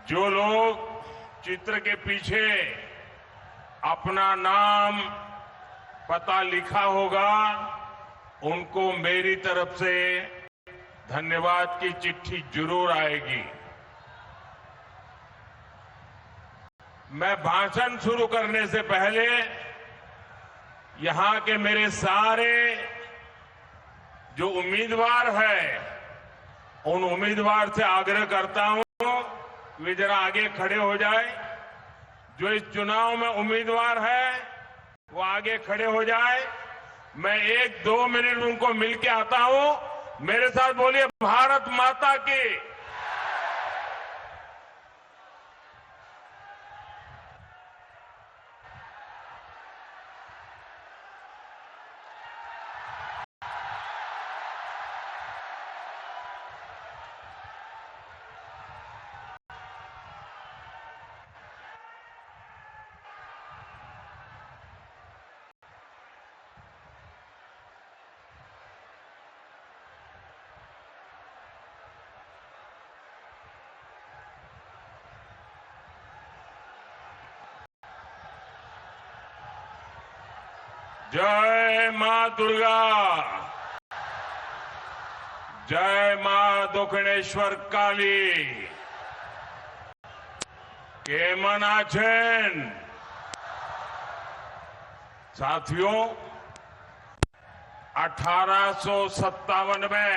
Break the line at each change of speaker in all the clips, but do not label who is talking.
जो लोग चित्र के पीछे अपना नाम पता लिखा होगा उनको मेरी तरफ से धन्यवाद की चिट्ठी जरूर आएगी। मैं भाषण शुरू करने से पहले यहां के मेरे सारे जो उम्मीदवार हैं उन उम्मीदवार से आग्रह करता हूं वे जरा आगे खड़े हो जाए। जो इस चुनाव में उम्मीदवार है वो आगे खड़े हो जाए। मैं 1-2 मिनट उनको मिलके आता हूं। मेरे साथ बोलिए भारत माता की। जय मां दुर्गा, जय मां दक्षिणेश्वर काली। केमन आछेन साथियों, 1857 में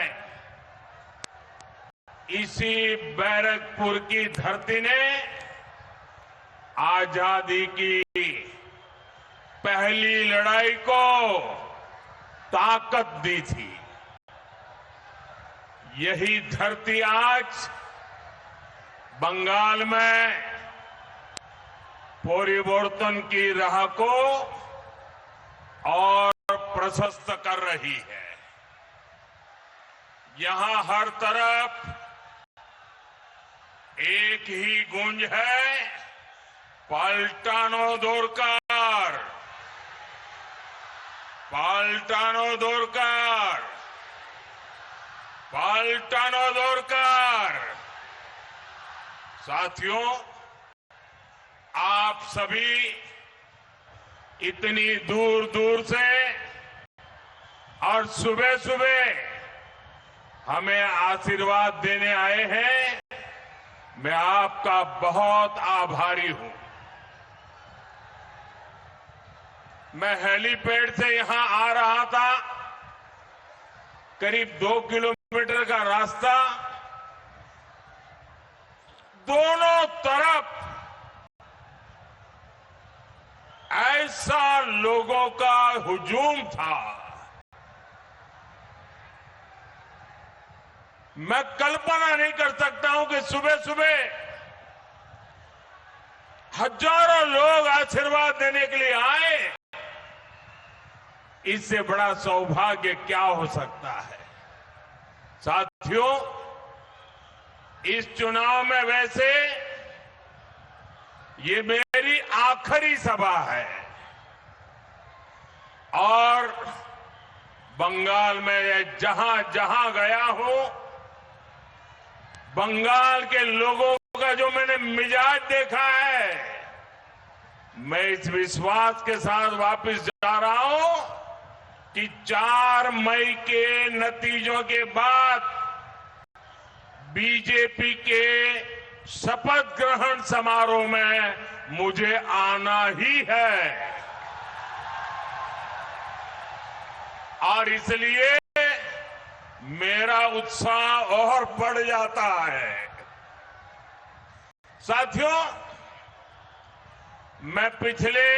इसी बैरकपुर की धरती ने आजादी की पहली लड़ाई को ताकत दी थी। यही धरती आज बंगाल में परिवर्तन की राह को और प्रशस्त कर रही है। यहां हर तरफ एक ही गूंज है, पलटानो दोरकार, पलटानो दोरकार, पलटानो दोरकार। साथियों, आप सभी इतनी दूर दूर से और सुबह सुबह हमें आशीर्वाद देने आए हैं। मैं आपका बहुत आभारी हूं। मैं हेलीपैड से यहां आ रहा था। करीब 2 किलोमीटर का रास्ता, दोनों तरफ ऐसा लोगों का हुजूम था। मैं कल्पना नहीं कर सकता हूं कि सुबह सुबह हजारों लोग आशीर्वाद देने के लिए आए। इससे बड़ा सौभाग्य क्या हो सकता है। साथियों, इस चुनाव में वैसे ये मेरी आखिरी सभा है और बंगाल में जहां जहां गया हूं, बंगाल के लोगों का जो मैंने मिजाज देखा है, मैं इस विश्वास के साथ वापस जा रहा हूं कि 4 मई के नतीजों के बाद बीजेपी के शपथ ग्रहण समारोह में मुझे आना ही है। और इसलिए मेरा उत्साह और बढ़ जाता है। साथियों, मैं पिछले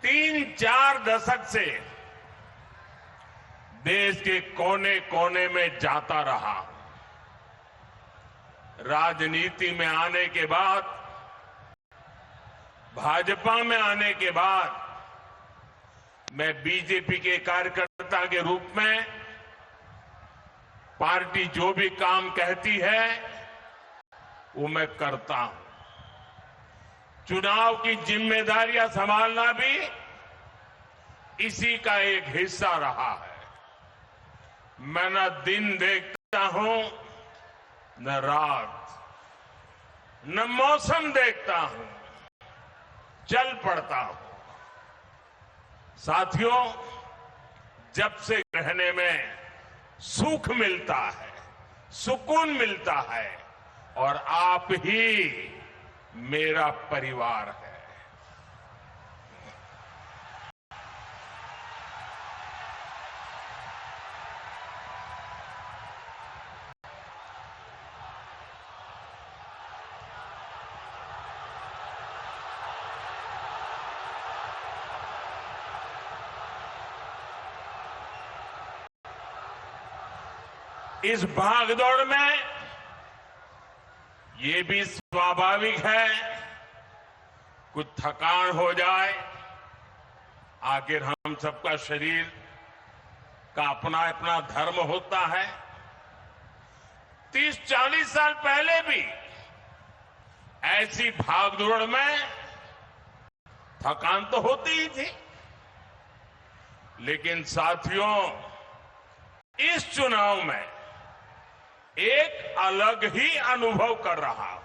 3-4 दशक से देश के कोने कोने में जाता रहा। राजनीति में आने के बाद, भाजपा में आने के बाद, मैं बीजेपी के कार्यकर्ता के रूप में पार्टी जो भी काम कहती है वो मैं करता हूं। चुनाव की जिम्मेदारियां संभालना भी इसी का एक हिस्सा रहा है। मैं न दिन देखता हूं न रात, न मौसम देखता हूं, चल पड़ता हूं। साथियों, जब से रहने में सुख मिलता है, सुकून मिलता है, और आप ही मेरा परिवार है। इस भागदौड़ में ये भी स्वाभाविक है, कुछ थकान हो जाए। आखिर हम सबका शरीर का अपना अपना धर्म होता है। 30-40 साल पहले भी ऐसी भागदौड़ में थकान तो होती ही थी, लेकिन साथियों, इस चुनाव में एक अलग ही अनुभव कर रहा हूं।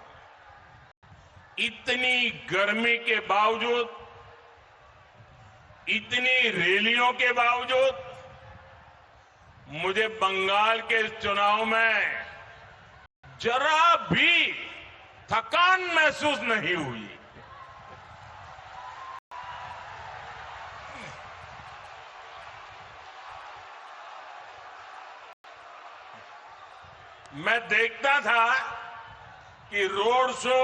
इतनी गर्मी के बावजूद, इतनी रैलियों के बावजूद मुझे बंगाल के चुनाव में जरा भी थकान महसूस नहीं हुई। मैं देखता था कि रोड शो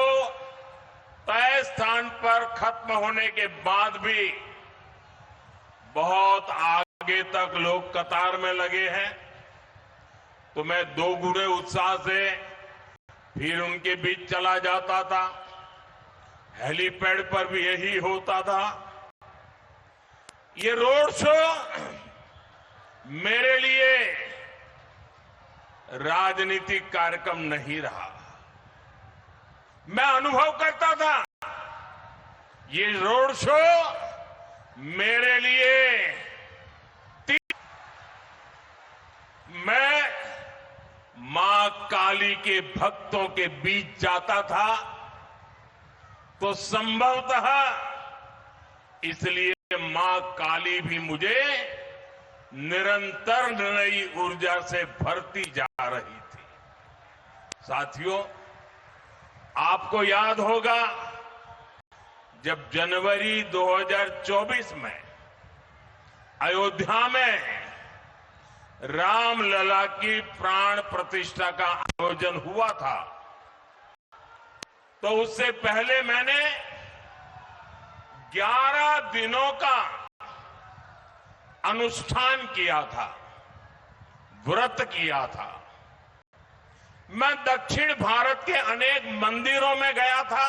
तय स्थान पर खत्म होने के बाद भी बहुत आगे तक लोग कतार में लगे हैं, तो मैं दोगुने उत्साह से फिर उनके बीच चला जाता था। हेलीपैड पर भी यही होता था। ये रोड शो मेरे लिए राजनीतिक कार्यक्रम नहीं रहा। मैं अनुभव करता था, ये रोड शो मेरे लिए मैं मां काली के भक्तों के बीच जाता था, तो संभवतः इसलिए मां काली भी मुझे निरंतर नई ऊर्जा से भरती जा रही थी। साथियों, आपको याद होगा, जब जनवरी 2024 में अयोध्या में रामलला की प्राण प्रतिष्ठा का आयोजन हुआ था, तो उससे पहले मैंने 11 दिनों का अनुष्ठान किया था, व्रत किया था। मैं दक्षिण भारत के अनेक मंदिरों में गया था,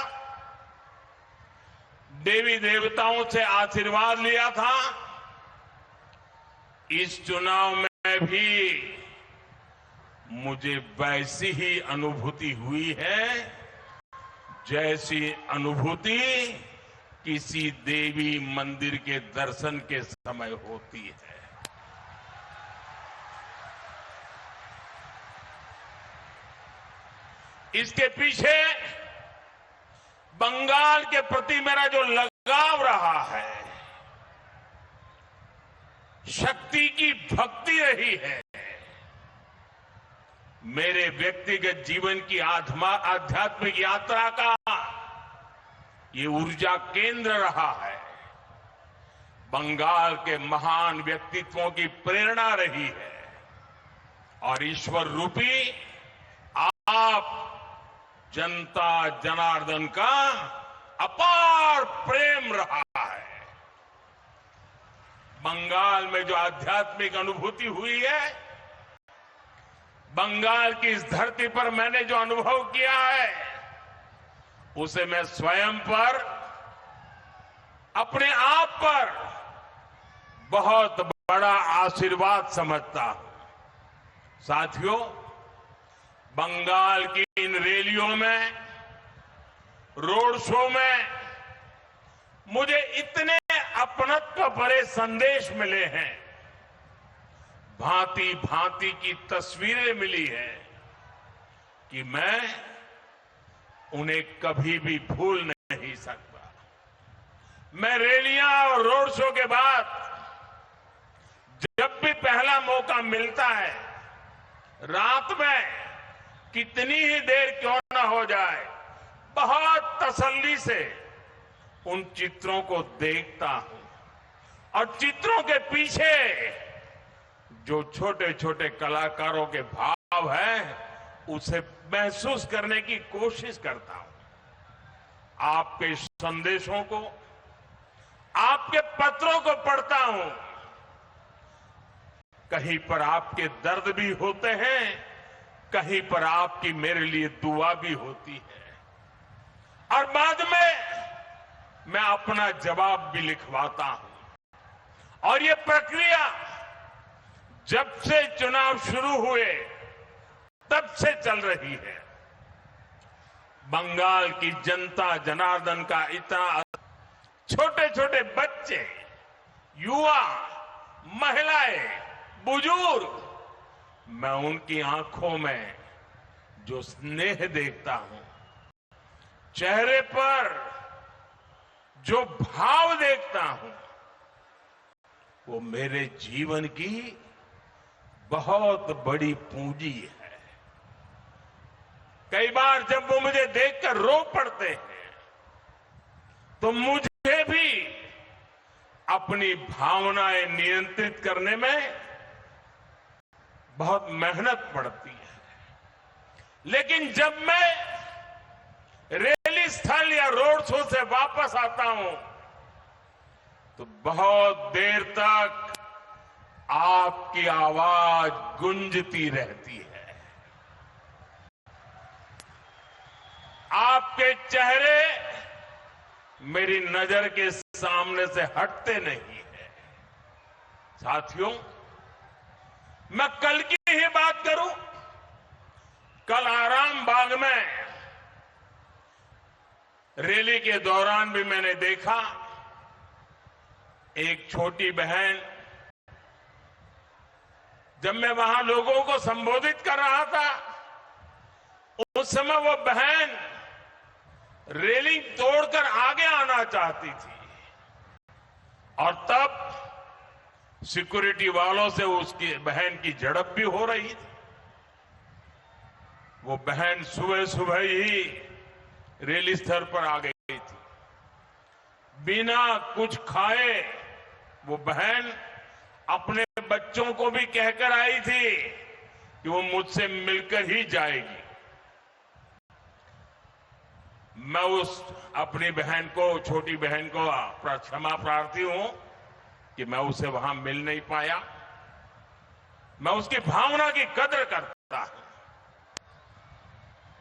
देवी देवताओं से आशीर्वाद लिया था। इस चुनाव में भी मुझे वैसी ही अनुभूति हुई है जैसी अनुभूति किसी देवी मंदिर के दर्शन के समय होती है। इसके पीछे बंगाल के प्रति मेरा जो लगाव रहा है, शक्ति की भक्ति रही है, मेरे व्यक्तिगत जीवन की आध्यात्मिक यात्रा का ये ऊर्जा केंद्र रहा है। बंगाल के महान व्यक्तित्वों की प्रेरणा रही है, और ईश्वर रूपी आप जनता जनार्दन का अपार प्रेम रहा है। बंगाल में जो आध्यात्मिक अनुभूति हुई है, बंगाल की इस धरती पर मैंने जो अनुभव किया है, उसे मैं स्वयं पर, अपने आप पर बहुत बड़ा आशीर्वाद समझता हूं। साथियों, बंगाल की इन रैलियों में, रोड शो में मुझे इतने अपनत्व भरे संदेश मिले हैं, भांति भांति की तस्वीरें मिली हैं। कि मैं उन्हें कभी भी भूल नहीं सकता। मैं रैलियां और रोड शो के बाद जब भी पहला मौका मिलता है, रात में कितनी ही देर क्यों न हो जाए, बहुत तसल्ली से उन चित्रों को देखता हूं और चित्रों के पीछे जो छोटे छोटे कलाकारों के भाव हैं, उसे महसूस करने की कोशिश करता हूं। आपके संदेशों को, आपके पत्रों को पढ़ता हूं। कहीं पर आपके दर्द भी होते हैं, कहीं पर आपकी मेरे लिए दुआ भी होती है और बाद में मैं अपना जवाब भी लिखवाता हूं। और ये प्रक्रिया जब से चुनाव शुरू हुए तब से चल रही है। बंगाल की जनता जनार्दन का इतना, छोटे छोटे बच्चे, युवा, महिलाएं, बुजुर्ग, मैं उनकी आंखों में जो स्नेह देखता हूं, चेहरे पर जो भाव देखता हूं, वो मेरे जीवन की बहुत बड़ी पूंजी है। कई बार जब वो मुझे देखकर रो पड़ते हैं तो मुझे भी अपनी भावनाएं नियंत्रित करने में बहुत मेहनत पड़ती है। लेकिन जब मैं रैली स्थल या रोड शो से वापस आता हूं तो बहुत देर तक आपकी आवाज गूंजती रहती है। आपके चेहरे मेरी नजर के सामने से हटते नहीं है। साथियों, मैं कल की ही बात करूं, कल आराम बाग में रैली के दौरान भी मैंने देखा एक छोटी बहन, जब मैं वहां लोगों को संबोधित कर रहा था उस समय वो बहन रेलिंग तोड़कर आगे आना चाहती थी और तब सिक्योरिटी वालों से उसकी बहन की झड़प भी हो रही थी। वो बहन सुबह सुबह ही रैली स्थल पर आ गई थी। बिना कुछ खाए वो बहन अपने बच्चों को भी कहकर आई थी कि वो मुझसे मिलकर ही जाएगी। मैं उस अपनी बहन को, छोटी बहन को क्षमा प्रार्थी हूं कि मैं उसे वहां मिल नहीं पाया। मैं उसकी भावना की कदर करता हूं,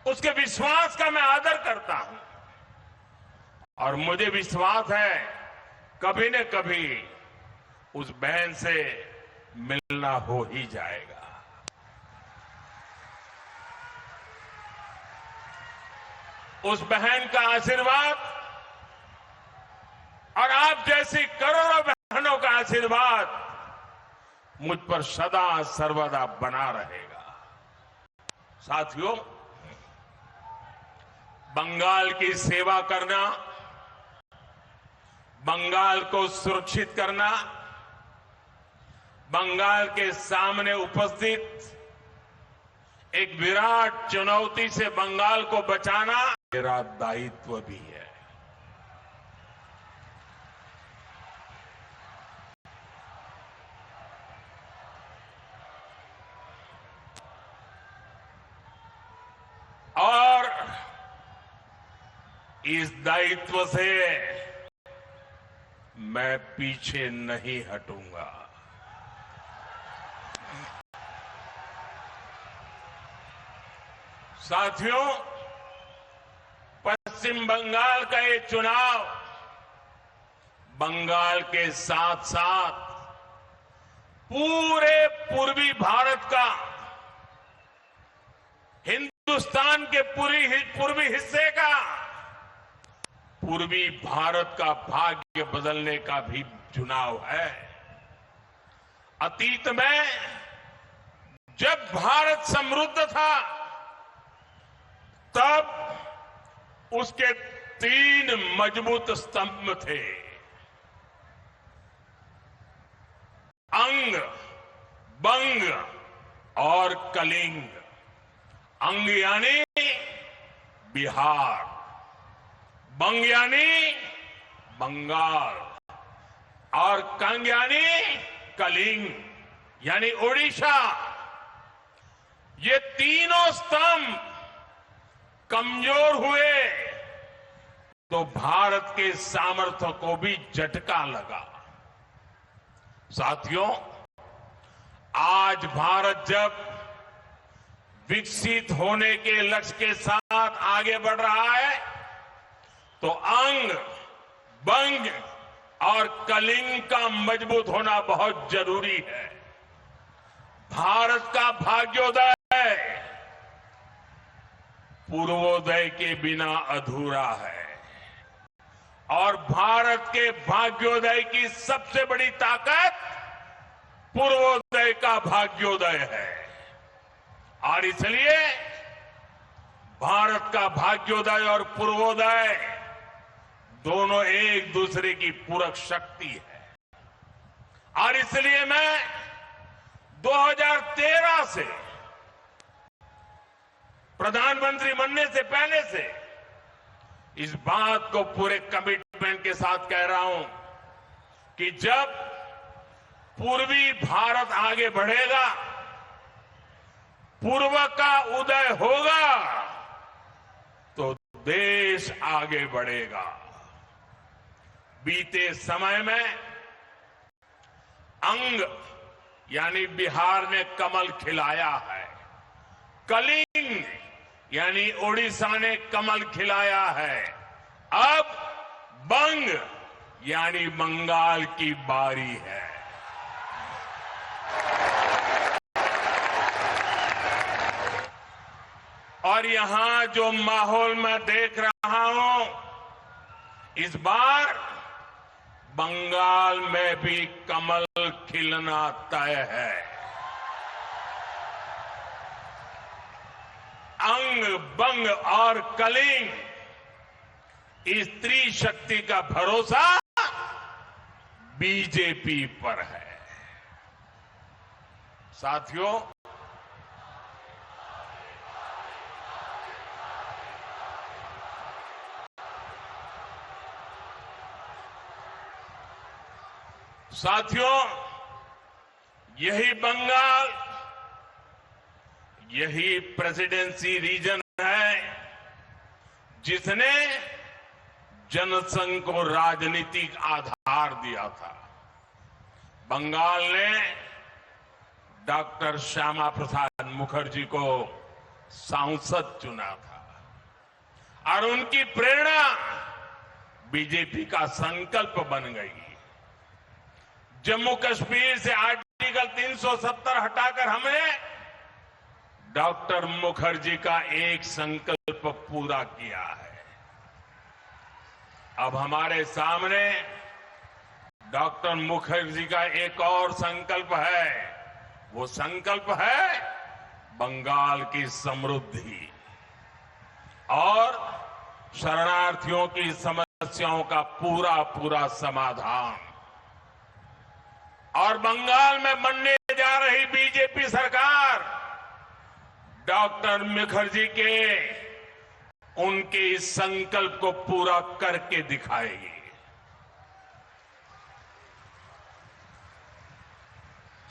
उसके विश्वास का मैं आदर करता हूं और मुझे विश्वास है कभी न कभी उस बहन से मिलना हो ही जाएगा। उस बहन का आशीर्वाद और आप जैसी करोड़ों बहनों का आशीर्वाद मुझ पर सदा सर्वदा बना रहेगा। साथियों, बंगाल की सेवा करना, बंगाल को सुरक्षित करना, बंगाल के सामने उपस्थित एक विराट चुनौती से बंगाल को बचाना मेरा दायित्व भी है। और इस दायित्व से मैं पीछे नहीं हटूंगा। साथियों, पश्चिम बंगाल का ये चुनाव बंगाल के साथ साथ पूरे पूर्वी भारत का, हिंदुस्तान के पूर्वी हिस्से का, पूर्वी भारत का भाग्य बदलने का भी चुनाव है। अतीत में जब भारत समृद्ध था उसके 3 मजबूत स्तंभ थे। अंग, बंग और कलिंग। अंग यानी बिहार, बंग यानी बंगाल और कंग यानी कलिंग यानी ओडिशा। ये तीनों स्तंभ कमजोर हुए तो भारत के सामर्थ्य को भी झटका लगा। साथियों, आज भारत जब विकसित होने के लक्ष्य के साथ आगे बढ़ रहा है तो अंग, बंग और कलिंग का मजबूत होना बहुत जरूरी है। भारत का भाग्योदय पूर्वोदय के बिना अधूरा है और भारत के भाग्योदय की सबसे बड़ी ताकत पूर्वोदय का भाग्योदय है। और इसलिए भारत का भाग्योदय और पूर्वोदय दोनों एक दूसरे की पूरक शक्ति है। और इसलिए मैं 2013 से प्रधानमंत्री बनने से पहले से इस बात को पूरे कमिटमेंट के साथ कह रहा हूं कि जब पूर्वी भारत आगे बढ़ेगा, पूर्व का उदय होगा तो देश आगे बढ़ेगा। बीते समय में अंग यानी बिहार ने कमल खिलाया है, कलिंग यानी ओडिशा ने कमल खिलाया है, अब बंग यानी बंगाल की बारी है। और यहां जो माहौल मैं देख रहा हूं, इस बार बंगाल में भी कमल खिलना तय है। अंग, बंग और कलिंग, इस त्रिशक्ति का भरोसा बीजेपी पर है। साथियों, यही बंगाल, यही प्रेसिडेंसी रीजन है जिसने जनसंघ को राजनीतिक आधार दिया था। बंगाल ने डॉक्टर श्यामा प्रसाद मुखर्जी को सांसद चुना था और उनकी प्रेरणा बीजेपी का संकल्प बन गई। जम्मू कश्मीर से आर्टिकल 370 हटाकर हमने डॉक्टर मुखर्जी का एक संकल्प पूरा किया है। अब हमारे सामने डॉक्टर मुखर्जी का एक और संकल्प है। वो संकल्प है बंगाल की समृद्धि और शरणार्थियों की समस्याओं का पूरा समाधान। और बंगाल में बनने जा रही बीजेपी सरकार डॉक्टर मुखर्जी के उनके इस संकल्प को पूरा करके दिखाएगी।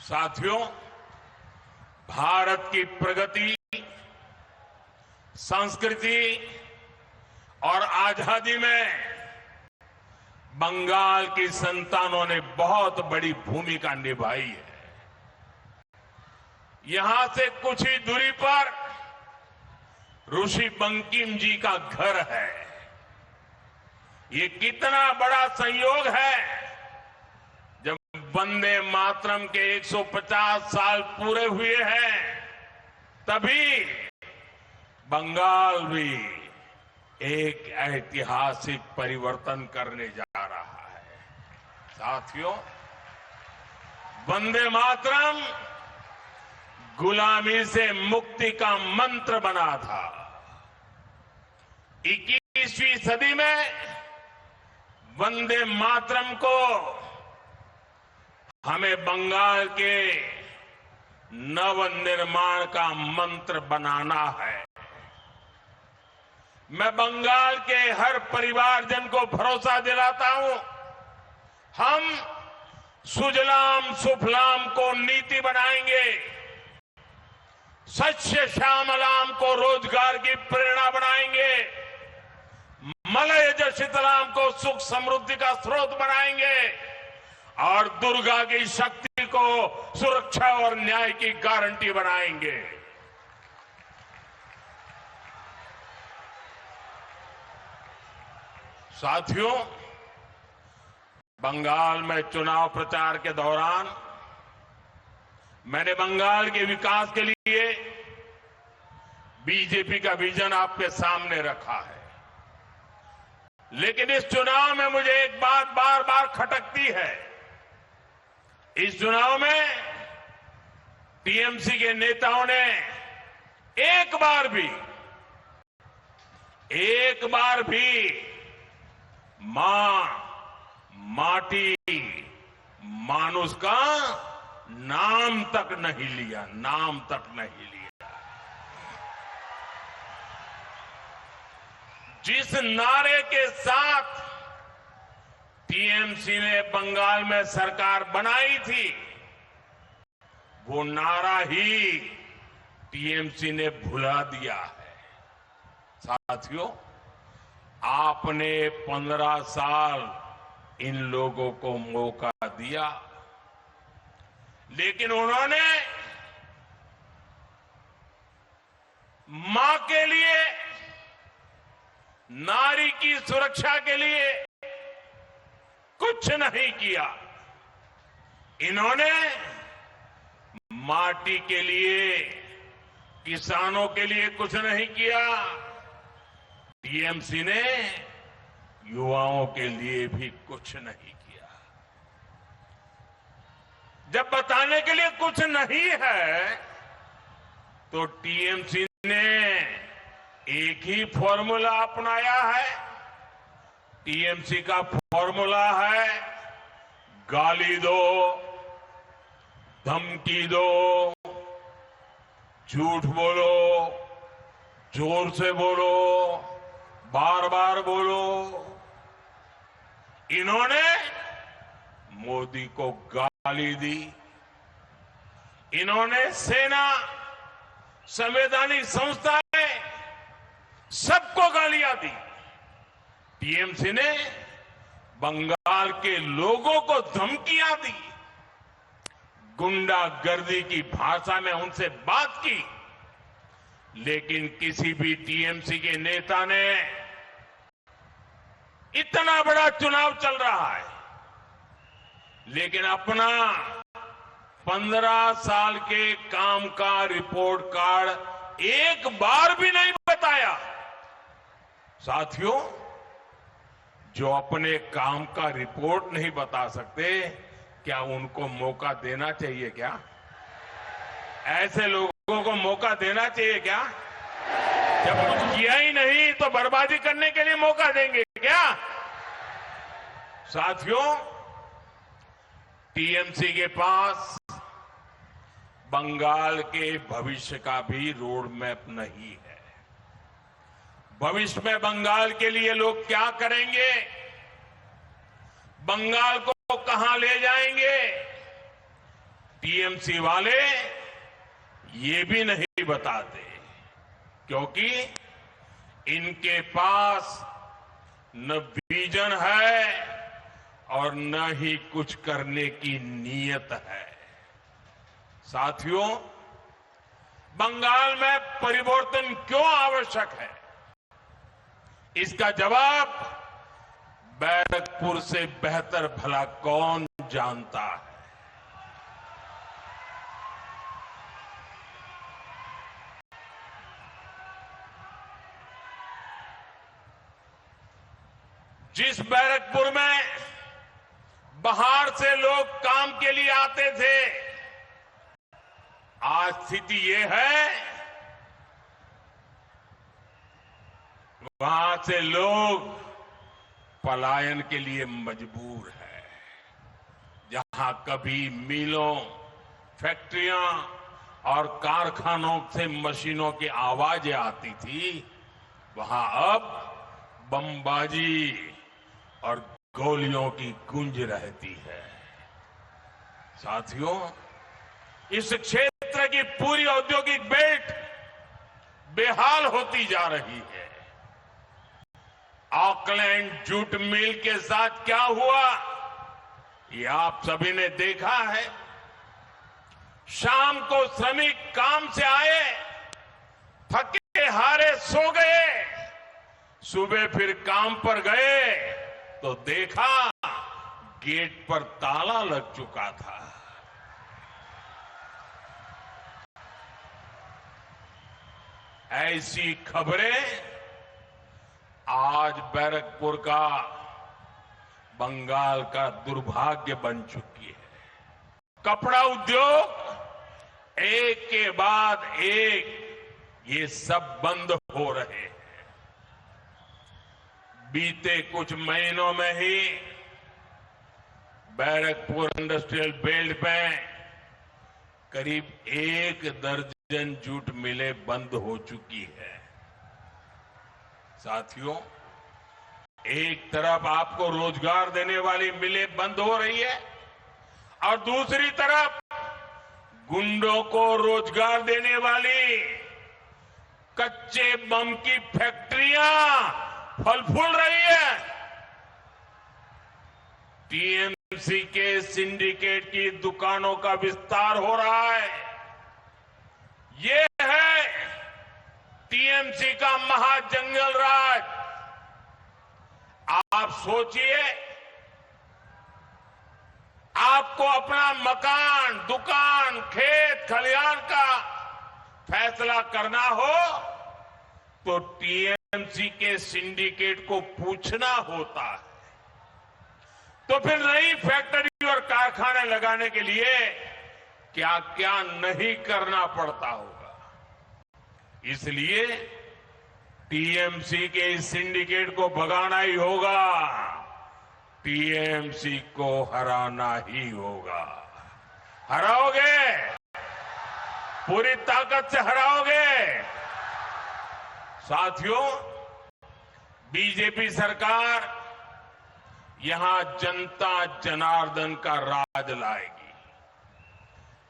साथियों, भारत की प्रगति, संस्कृति और आजादी में बंगाल की संतानों ने बहुत बड़ी भूमिका निभाई है। यहां से कुछ ही दूरी पर ऋषि बंकिम जी का घर है। ये कितना बड़ा संयोग है जब वंदे मातरम के 150 साल पूरे हुए हैं, तभी बंगाल भी एक ऐतिहासिक परिवर्तन करने जा रहा है। साथियों, वंदे मातरम गुलामी से मुक्ति का मंत्र बना था। 21 20वीं सदी में वंदे मातरम को हमें बंगाल के नवनिर्माण का मंत्र बनाना है। मैं बंगाल के हर परिवारजन को भरोसा दिलाता हूं, हम सुजलाम सुफलाम को नीति बनाएंगे, सस्य श्यामलाम को रोजगार की प्रेरणा बनाएंगे, मलयज शीतलाम को सुख समृद्धि का स्रोत बनाएंगे और दुर्गा की शक्ति को सुरक्षा और न्याय की गारंटी बनाएंगे। साथियों, बंगाल में चुनाव प्रचार के दौरान मैंने बंगाल के विकास के लिए बीजेपी का विजन आपके सामने रखा है। लेकिन इस चुनाव में मुझे एक बात बार बार खटकती है। इस चुनाव में टीएमसी के नेताओं ने एक बार भी मां, माटी, मानुष का नाम तक नहीं लिया। जिस नारे के साथ टीएमसी ने बंगाल में सरकार बनाई थी, वो नारा ही टीएमसी ने भुला दिया है। साथियों, आपने 15 साल इन लोगों को मौका दिया, लेकिन उन्होंने मां के लिए, नारी की सुरक्षा के लिए कुछ नहीं किया। इन्होंने माटी के लिए, किसानों के लिए कुछ नहीं किया। टीएमसी ने युवाओं के लिए भी कुछ नहीं किया। जब बताने के लिए कुछ नहीं है, तो टीएमसी ने एक ही फॉर्मूला अपनाया है। टीएमसी का फॉर्मूला है, गाली दो, धमकी दो, झूठ बोलो, जोर से बोलो, बार बार बोलो। इन्होंने मोदी को गाली दी, इन्होंने सेना, संवैधानिक संस्थाएं, सबको गालियां दी। टीएमसी ने बंगाल के लोगों को धमकियां दी, गुंडागर्दी की भाषा में उनसे बात की। लेकिन किसी भी टीएमसी के नेता ने, इतना बड़ा चुनाव चल रहा है, लेकिन अपना 15 साल के काम का रिपोर्ट कार्ड एक बार भी नहीं बताया। साथियों, जो अपने काम का रिपोर्ट नहीं बता सकते, क्या उनको मौका देना चाहिए? क्या ऐसे लोगों को मौका देना चाहिए? क्या जब कुछ किया ही नहीं तो बर्बादी करने के लिए मौका देंगे क्या? साथियों, टीएमसी के पास बंगाल के भविष्य का भी रोड मैप नहीं है। भविष्य में बंगाल के लिए लोग क्या करेंगे, बंगाल को कहां ले जाएंगे, टीएमसी वाले ये भी नहीं बताते, क्योंकि इनके पास न विजन है और न ही कुछ करने की नीयत है। साथियों, बंगाल में परिवर्तन क्यों आवश्यक है, इसका जवाब बैरकपुर से बेहतर भला कौन जानता है। जिस बैरकपुर में बाहर से लोग काम के लिए आते थे, आज स्थिति ये है वहां से लोग पलायन के लिए मजबूर है। जहां कभी मिलों, फैक्ट्रियां और कारखानों से मशीनों की आवाजें आती थी, वहां अब बमबाजी और गोलियों की गूंज रहती है। साथियों, इस क्षेत्र की पूरी औद्योगिक बेल्ट बेहाल होती जा रही है। ऑकलैंड जूट मिल के साथ क्या हुआ, ये आप सभी ने देखा है। शाम को श्रमिक काम से आए, थके हारे सो गए, सुबह फिर काम पर गए तो देखा गेट पर ताला लग चुका था। ऐसी खबरें आज बैरकपुर का, बंगाल का दुर्भाग्य बन चुकी है। कपड़ा उद्योग एक के बाद एक ये सब बंद हो रहे हैं। बीते कुछ महीनों में ही बैरकपुर इंडस्ट्रियल बेल्ट में करीब 1 दर्जन जूट मिलें बंद हो चुकी है। साथियों, एक तरफ आपको रोजगार देने वाली मिलें बंद हो रही है और दूसरी तरफ गुंडों को रोजगार देने वाली कच्चे बम की फैक्ट्रियां फल फूल रही है। टीएमसी के सिंडिकेट की दुकानों का विस्तार हो रहा है। ये है टीएमसी का महाजंगल राज। आप सोचिए, आपको अपना मकान, दुकान, खेत खलिहान का फैसला करना हो तो टीएमसी के सिंडिकेट को पूछना होता है। तो फिर नई फैक्ट्री और कारखाने लगाने के लिए क्या क्या नहीं करना पड़ता होगा। इसलिए टीएमसी के इस सिंडिकेट को भगाना ही होगा, टीएमसी को हराना ही होगा। हराओगे, पूरी ताकत से हराओगे। साथियों, बीजेपी सरकार यहां जनता जनार्दन का राज लाएगी।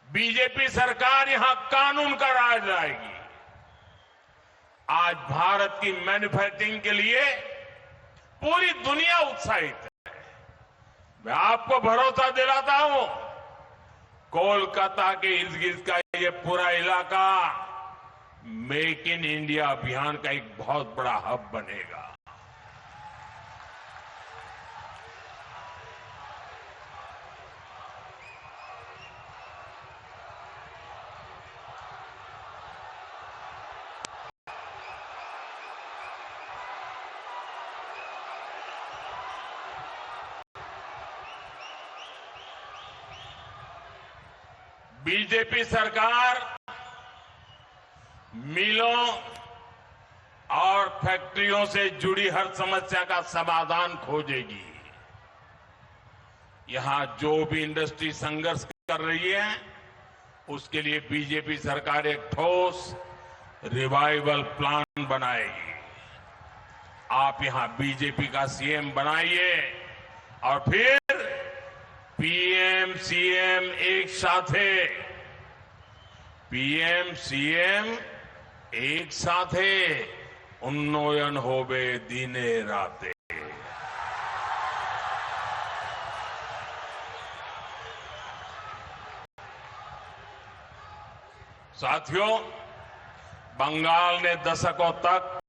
बीजेपी सरकार यहां कानून का राज लाएगी। आज भारत की मैन्युफैक्चरिंग के लिए पूरी दुनिया उत्साहित है। मैं आपको भरोसा दिलाता हूं, कोलकाता के इर्द गिर्द का ये पूरा इलाका मेक इन इंडिया अभियान का एक बहुत बड़ा हब बनेगा। बीजेपी सरकार मिलों और फैक्ट्रियों से जुड़ी हर समस्या का समाधान खोजेगी। यहां जो भी इंडस्ट्री संघर्ष कर रही है, उसके लिए बीजेपी सरकार एक ठोस रिवाइवल प्लान बनाएगी। आप यहां बीजेपी का सीएम बनाइए और फिर पीएम सीएम एक साथे, पीएम सीएम एक साथे उन्नयन होवे दिने राते। साथियों, बंगाल ने दशकों तक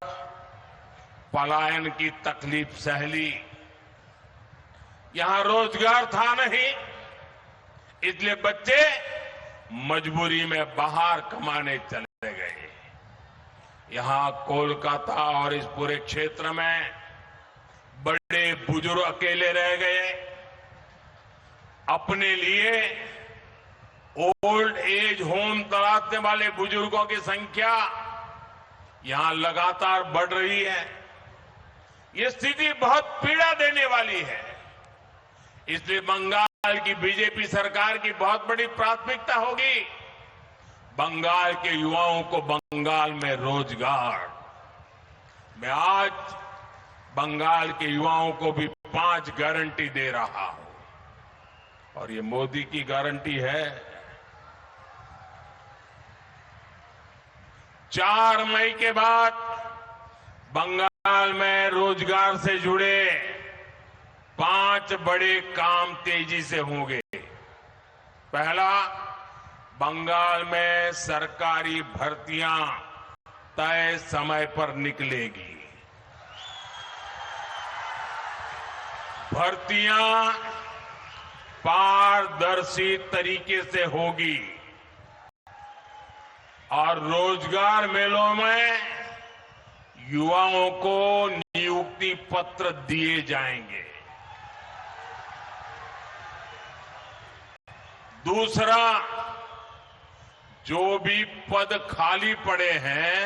पलायन की तकलीफ सह ली। यहां रोजगार था नहीं, इसलिए बच्चे मजबूरी में बाहर कमाने चले गए। यहां कोलकाता और इस पूरे क्षेत्र में बड़े बुजुर्ग अकेले रह गए। अपने लिए ओल्ड एज होम तलाशने वाले बुजुर्गों की संख्या यहां लगातार बढ़ रही है। ये स्थिति बहुत पीड़ा देने वाली है। इसलिए बंगाल की बीजेपी सरकार की बहुत बड़ी प्राथमिकता होगी बंगाल के युवाओं को बंगाल में रोजगार। मैं आज बंगाल के युवाओं को भी 5 गारंटी दे रहा हूं और ये मोदी की गारंटी है। 4 मई के बाद बंगाल में रोजगार से जुड़े 5 बड़े काम तेजी से होंगे। पहला, बंगाल में सरकारी भर्तियां तय समय पर निकलेगी। भर्तियां पारदर्शी तरीके से होगी और रोजगार मेलों में युवाओं को नियुक्ति पत्र दिए जाएंगे। दूसरा, जो भी पद खाली पड़े हैं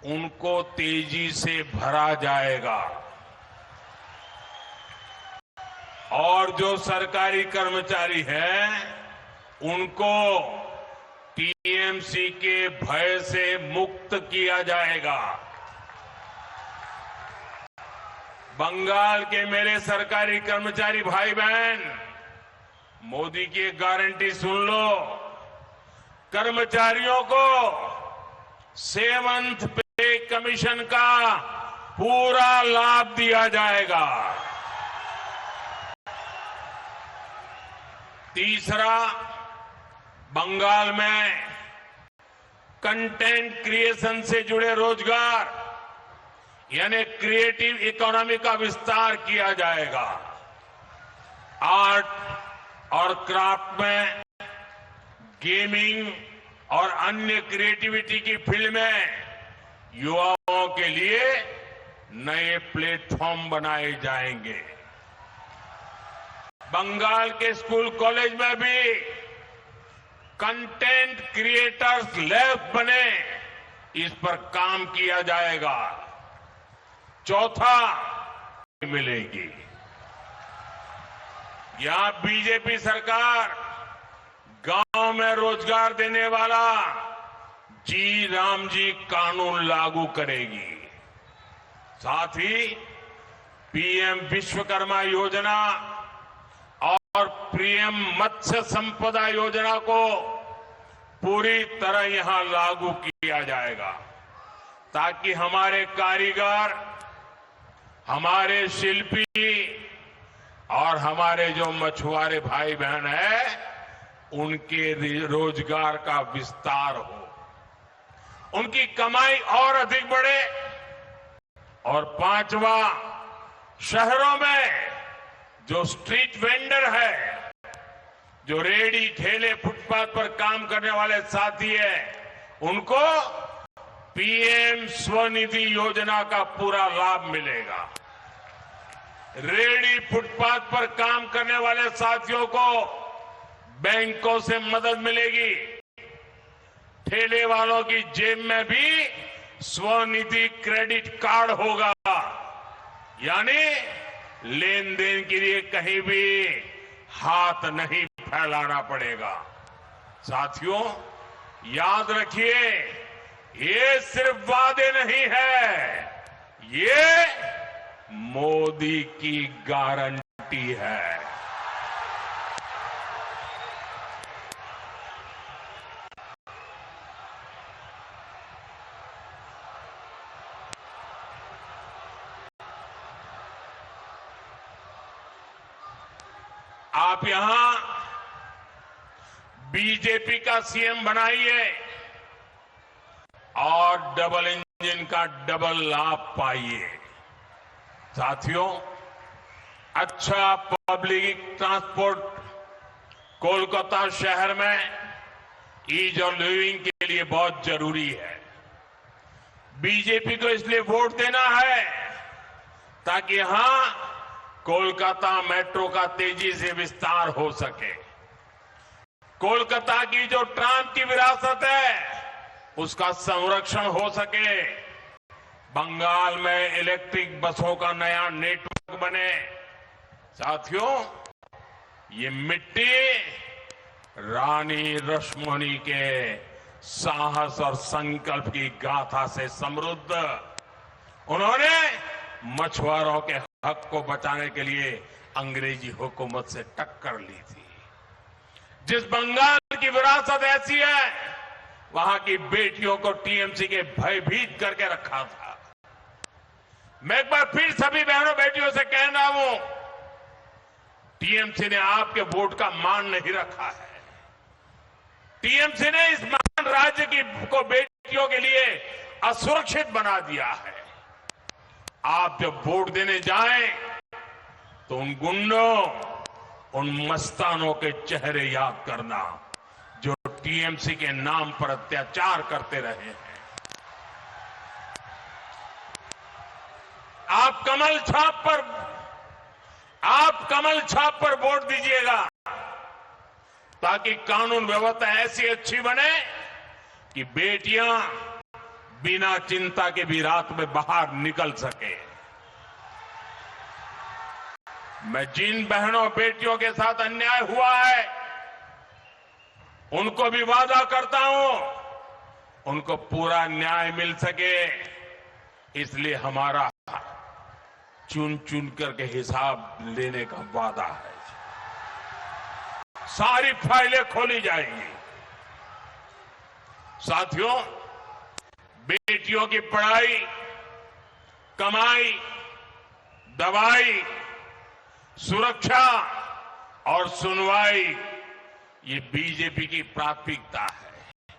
उनको तेजी से भरा जाएगा और जो सरकारी कर्मचारी हैं उनको टीएमसी के भय से मुक्त किया जाएगा। बंगाल के मेरे सरकारी कर्मचारी भाई बहन, मोदी की एक गारंटी सुन लो। कर्मचारियों को 7th पे कमीशन का पूरा लाभ दिया जाएगा। तीसरा, बंगाल में कंटेंट क्रिएशन से जुड़े रोजगार यानी क्रिएटिव इकोनॉमी का विस्तार किया जाएगा। आर्ट और क्राफ्ट में, गेमिंग और अन्य क्रिएटिविटी की फील्ड में युवाओं के लिए नए प्लेटफॉर्म बनाए जाएंगे। बंगाल के स्कूल कॉलेज में भी कंटेंट क्रिएटर्स लैब बने, इस पर काम किया जाएगा। चौथा, मिलेगी। यहां बीजेपी सरकार गांव में रोजगार देने वाला जी राम जी कानून लागू करेगी। साथ ही पीएम विश्वकर्मा योजना और पीएम मत्स्य संपदा योजना को पूरी तरह यहां लागू किया जाएगा ताकि हमारे कारीगर, हमारे शिल्पी और हमारे जो मछुआरे भाई बहन हैं उनके रोजगार का विस्तार हो, उनकी कमाई और अधिक बढ़े। और पांचवा, शहरों में जो स्ट्रीट वेंडर है, जो रेडी ठेले फुटपाथ पर काम करने वाले साथी हैं, उनको पीएम स्वनिधि योजना का पूरा लाभ मिलेगा। रेडी फुटपाथ पर काम करने वाले साथियों को बैंकों से मदद मिलेगी। ठेले वालों की जेब में भी स्वनिधि क्रेडिट कार्ड होगा, यानी लेन देन के लिए कहीं भी हाथ नहीं फैलाना पड़ेगा। साथियों, याद रखिए, ये सिर्फ वादे नहीं है, ये मोदी की गारंटी है। आप यहां बीजेपी का सीएम बनाइए और डबल इंजन का डबल लाभ पाइए। साथियों, अच्छा पब्लिक ट्रांसपोर्ट कोलकाता शहर में ईज ऑफ लिविंग के लिए बहुत जरूरी है। बीजेपी को इसलिए वोट देना है ताकि यहां कोलकाता मेट्रो का तेजी से विस्तार हो सके। कोलकाता की जो ट्राम की विरासत है उसका संरक्षण हो सके। बंगाल में इलेक्ट्रिक बसों का नया नेटवर्क बने। साथियों, ये मिट्टी रानी रश्मोनी के साहस और संकल्प की गाथा से समृद्ध। उन्होंने मछुआरों के हक को बचाने के लिए अंग्रेजी हुकूमत से टक्कर ली थी। जिस बंगाल की विरासत ऐसी है, वहां की बेटियों को टीएमसी के भयभीत करके रखा था। मैं एक बार फिर सभी बहनों बेटियों से कह रहा हूं, टीएमसी ने आपके वोट का मान नहीं रखा है। टीएमसी ने इस महान राज्य को बेटियों के लिए असुरक्षित बना दिया है। आप जब वोट देने जाएं तो उन गुंडों, उन मस्तानों के चेहरे याद करना जो टीएमसी के नाम पर अत्याचार करते रहे हैं। आप कमल छाप पर वोट दीजिएगा ताकि कानून व्यवस्था ऐसी अच्छी बने कि बेटियां बिना चिंता के भी रात में बाहर निकल सके। मैं जिन बहनों बेटियों के साथ अन्याय हुआ है उनको भी वादा करता हूं, उनको पूरा न्याय मिल सके, इसलिए हमारा चुन चुन करके हिसाब लेने का वादा है। सारी फाइलें खोली जाएंगी। साथियों, बेटियों की पढ़ाई, कमाई, दवाई, सुरक्षा और सुनवाई ये बीजेपी की प्राथमिकता है।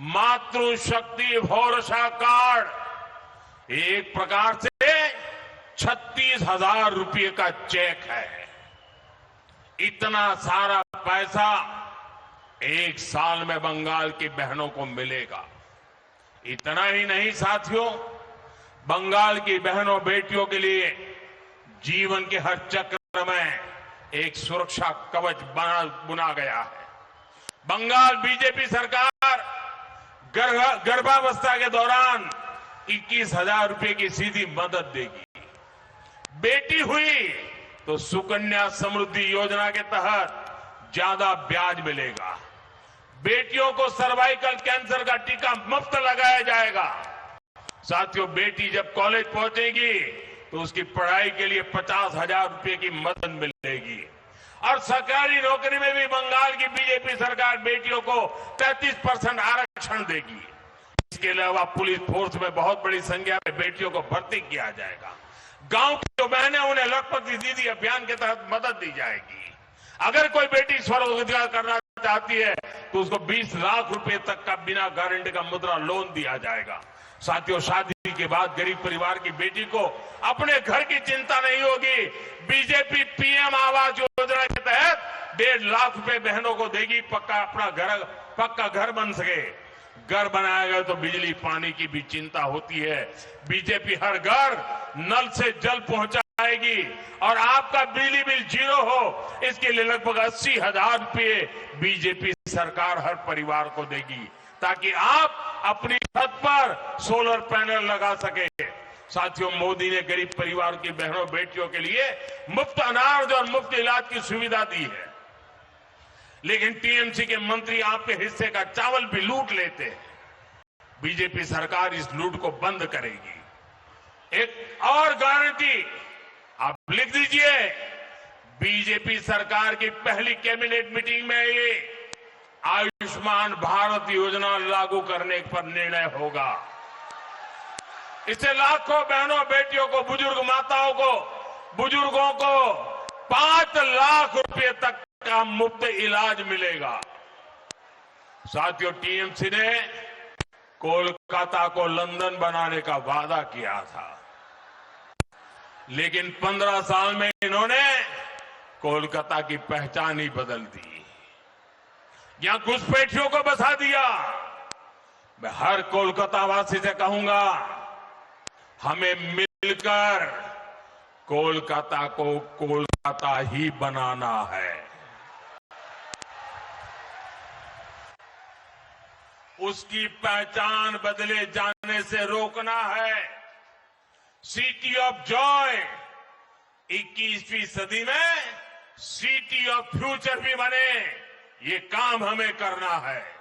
मातृशक्ति भरोसा कार्ड एक प्रकार से 36,000 रुपये का चेक है। इतना सारा पैसा एक साल में बंगाल की बहनों को मिलेगा। इतना ही नहीं साथियों, बंगाल की बहनों बेटियों के लिए जीवन के हर चक्र में एक सुरक्षा कवच बुना गया है। बंगाल बीजेपी सरकार गर्भावस्था के दौरान 21,000 रुपये की सीधी मदद देगी। बेटी हुई तो सुकन्या समृद्धि योजना के तहत ज्यादा ब्याज मिलेगा। बेटियों को सर्वाइकल कैंसर का टीका मुफ्त लगाया जाएगा। साथियों, बेटी जब कॉलेज पहुंचेगी तो उसकी पढ़ाई के लिए 50,000 रुपये की मदद मिलेगी। और सरकारी नौकरी में भी बंगाल की बीजेपी सरकार बेटियों को 33% आरक्षण देगी। इसके अलावा पुलिस फोर्स में बहुत बड़ी संख्या में बेटियों को भर्ती किया जाएगा। गांव की जो बहनें, उन्हें लखपति दीदी अभियान के तहत मदद दी जाएगी। अगर कोई बेटी स्वरोजगार करना चाहती है तो उसको 20 लाख रुपए तक का बिना गारंटी का मुद्रा लोन दिया जाएगा। साथियों, शादी के बाद गरीब परिवार की बेटी को अपने घर की चिंता नहीं होगी। बीजेपी पीएम आवास योजना के तहत 1.5 लाख रुपए बहनों को देगी। पक्का घर बन सके। घर बनाया गया तो बिजली पानी की भी चिंता होती है। बीजेपी हर घर नल से जल पहुंचाएगी और आपका बिजली बिल 0 हो, इसके लिए लगभग 80,000 रुपये बीजेपी सरकार हर परिवार को देगी ताकि आप अपनी छत पर सोलर पैनल लगा सके। साथियों, मोदी ने गरीब परिवार की बहनों बेटियों के लिए मुफ्त अनाज और मुफ्त इलाज की सुविधा दी है। लेकिन टीएमसी के मंत्री आपके हिस्से का चावल भी लूट लेते हैं। बीजेपी सरकार इस लूट को बंद करेगी। एक और गारंटी आप लिख दीजिए, बीजेपी सरकार की पहली कैबिनेट मीटिंग में ये आयुष्मान भारत योजना लागू करने पर निर्णय होगा। इससे लाखों बहनों बेटियों को, बुजुर्ग माताओं को, बुजुर्गों को 5 लाख रुपए तक का मुफ्त इलाज मिलेगा। साथियों, टीएमसी ने कोलकाता को लंदन बनाने का वादा किया था, लेकिन 15 साल में इन्होंने कोलकाता की पहचान ही बदल दी। यहां घुसपैठियों को बसा दिया। मैं हर कोलकाता वासी से कहूंगा, हमें मिलकर कोलकाता को कोलकाता ही बनाना है। उसकी पहचान बदले जाने से रोकना है। सिटी ऑफ जॉय 21वीं सदी में सिटी ऑफ फ्यूचर भी बने, ये काम हमें करना है।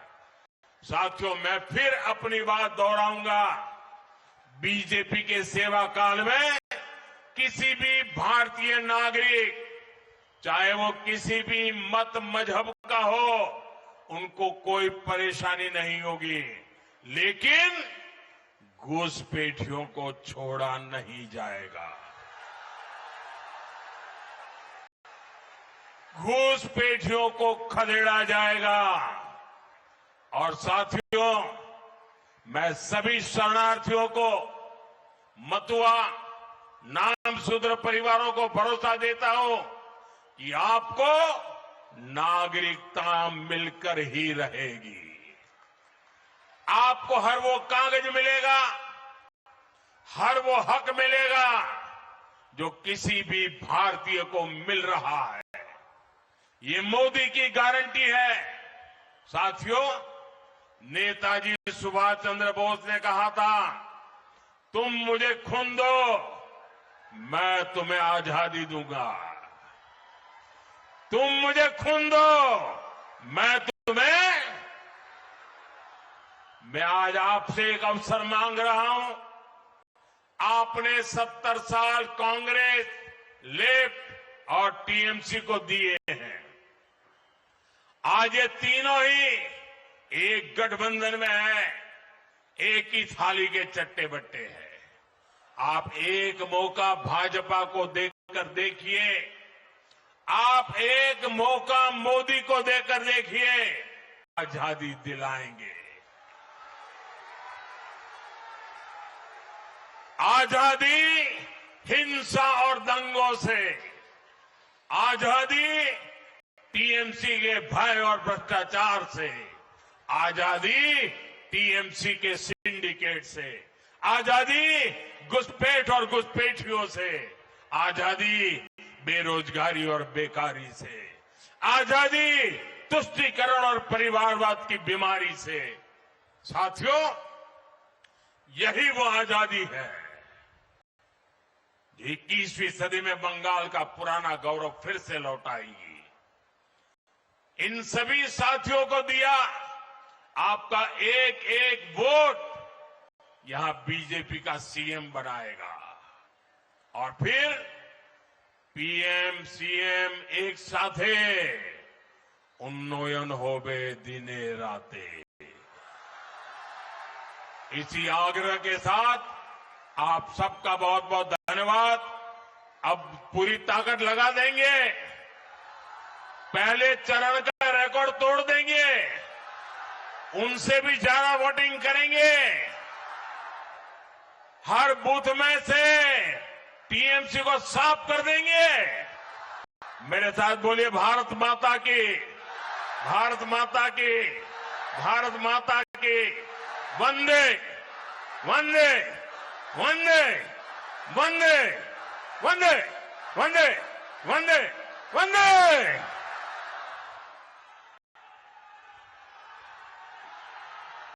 साथियों, मैं फिर अपनी बात दोहराऊंगा। बीजेपी के सेवा काल में किसी भी भारतीय नागरिक, चाहे वो किसी भी मत मजहब का हो, उनको कोई परेशानी नहीं होगी। लेकिन घुसपैठियों को छोड़ा नहीं जाएगा। घुसपैठियों को खदेड़ा जाएगा। और साथियों, मैं सभी शरणार्थियों को, मतुआ, नामशूद्र परिवारों को भरोसा देता हूं कि आपको नागरिकता मिलकर ही रहेगी। आपको हर वो कागज मिलेगा, हर वो हक मिलेगा जो किसी भी भारतीय को मिल रहा है। ये मोदी की गारंटी है। साथियों, नेताजी सुभाष चंद्र बोस ने कहा था, तुम मुझे खून दो, मैं तुम्हें आजादी दूंगा। तुम मुझे खून दो, मैं आज आपसे एक अवसर मांग रहा हूं। आपने 70 साल कांग्रेस, लेफ्ट और टीएमसी को दिए हैं। आज ये तीनों ही एक गठबंधन में है, एक ही थाली के चट्टे बट्टे हैं। आप एक मौका भाजपा को देकर देखिए, आप एक मौका मोदी को देकर देखिए, आजादी दिलाएंगे। आजादी हिंसा और दंगों से, आजादी टीएमसी के भय और भ्रष्टाचार से, आजादी टीएमसी के सिंडिकेट से, आजादी घुसपैठ और घुसपैठियों से, आजादी बेरोजगारी और बेकारी से, आजादी तुष्टीकरण और परिवारवाद की बीमारी से। साथियों, यही वो आजादी है 21वीं सदी में बंगाल का पुराना गौरव फिर से लौटाएगी। इन सभी साथियों को दिया आपका एक एक वोट यहां बीजेपी का सीएम बनाएगा। और फिर पीएम सीएम एक साथे उन्नयन होबे दिने राते। इसी आग्रह के साथ आप सबका बहुत बहुत धन्यवाद। अब पूरी ताकत लगा देंगे, पहले चरण का रिकॉर्ड तोड़ देंगे, उनसे भी ज्यादा वोटिंग करेंगे। हर बूथ में से टीएमसी को साफ कर देंगे। मेरे साथ बोलिए, भारत माता की, भारत माता की, भारत माता की। वंदे वंदे वंदे वंदे वंदे वंदे वंदे वंदे।